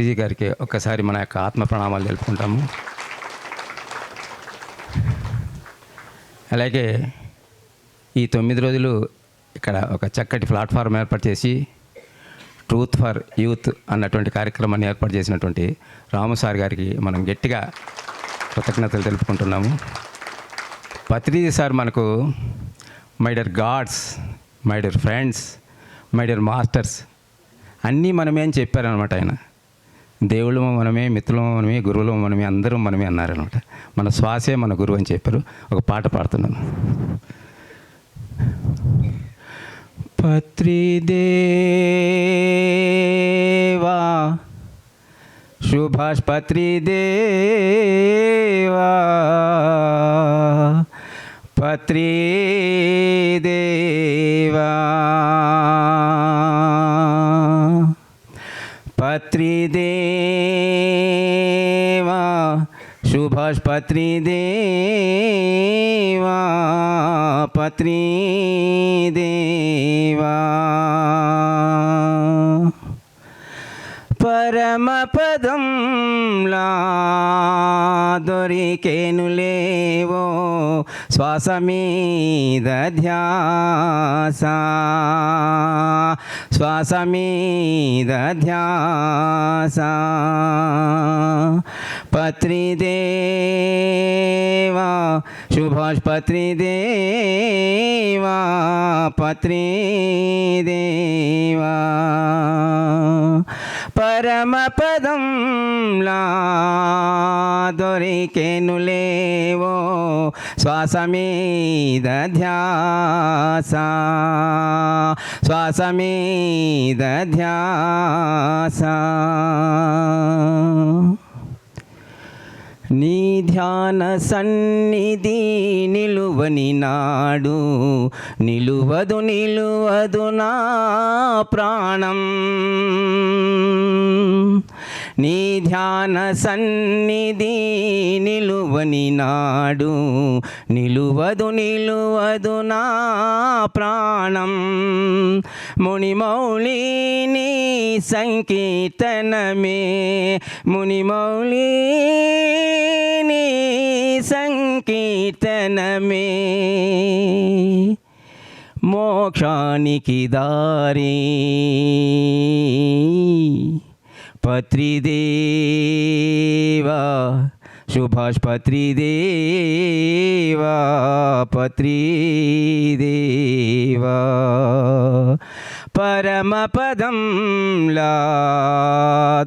విజయ్ గారికి ఒక్కసారి మన యొక్క ఆత్మ ప్రణామాలు తెలుపుకుంటాము. అలాగే ఈ 9 రోజులు ఇక్కడ ఒక చక్కటి ప్లాట్ఫామ్ ఏర్పాటు చేసి ట్రూత్ ఫర్ యూత్ అన్నటువంటి కార్యక్రమాన్ని ఏర్పాటు చేసినటువంటి రాము సార్ గారికి మనం గట్టిగా కృతజ్ఞతలు తెలుపుకుంటున్నాము. పత్రిజీ సార్ మనకు my dear God's, my dear friends, my dear masters అన్నీ మనమే అని చెప్పారనమాట. ఆయన దేవుళ్ళు మనమే, మిత్రులు మనమే, గురువులు మనమే, అందరూ మనమే అన్నారనమాట. మన శ్వాసే మన గురువు అని చెప్పారు. ఒక పాట పాడుతున్నాను. పత్రిదేవా సుభాష్ పత్రిదేవా, పత్రిదేవా, పత్రిదేవా సుభాష్ పత్రిదేవా, పత్రిదేవా, పరమపదంలా దొరికేనులేవో శ్వాస మీద ధ్యాస, శ్వాస మీద ధ్యాస, పత్రిదేవా సుభాష్ పత్రిదేవా, పత్రిదేవా, పరమపదంలా దొరికేనులేవో శ్వాస మీద ధ్యాస, శ్వాస మీద ధ్యాస, నీ ధ్యాన సన్నిధి నిలువని నాడు నిలువదు నిలువదు నా ప్రాణం, నీ ధ్యాన సన్నిధి నిలువని నాడు నిలువదు నిలువదు నా ప్రాణం, మునిమౌళి నీ సంకీర్తనమే, మునిమౌళి నీ సంకీర్తనమే మోక్షానికి దారి, పత్రిదేవా సుభాష్ పత్రిదేవా, పత్రిదేవా, పరమపదంలా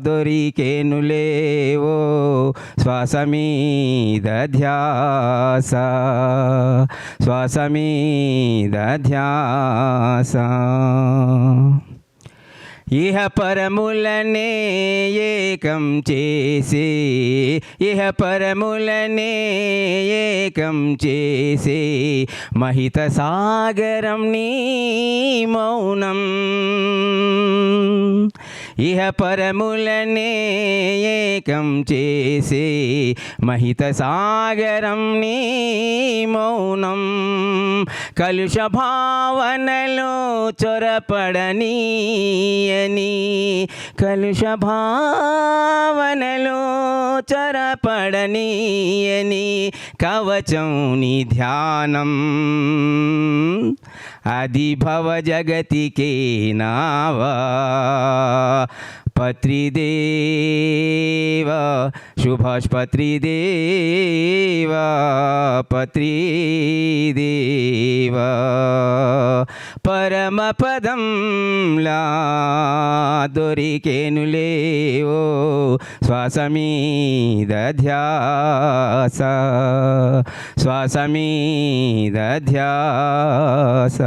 దొరికేనులేవో శ్వాస మీద ధ్యాస, శ్వాస మీద ధ్యాస, ఇహ పరములనే ఏకం చేసే, ఇహ పరములనే ఏకం చేసే మహిత సాగరం నీ మౌనం, ఇహ పరములనే ఏకం చేసే మహిత సాగరం నీ మౌనం, కలుష భావనలో చొరపడనీయని, కలుష భావనలో చొరపడనీయని కవచం నీ ధ్యానం, అది భవ జగతికే నావా, పత్రిదేవా సుభాష్ పత్రిదేవా, పత్రిదేవా, పరమపదంలా దొరికేనులేవో శ్వాస మీద ధ్యాస, శ్వాస మీద ధ్యాస.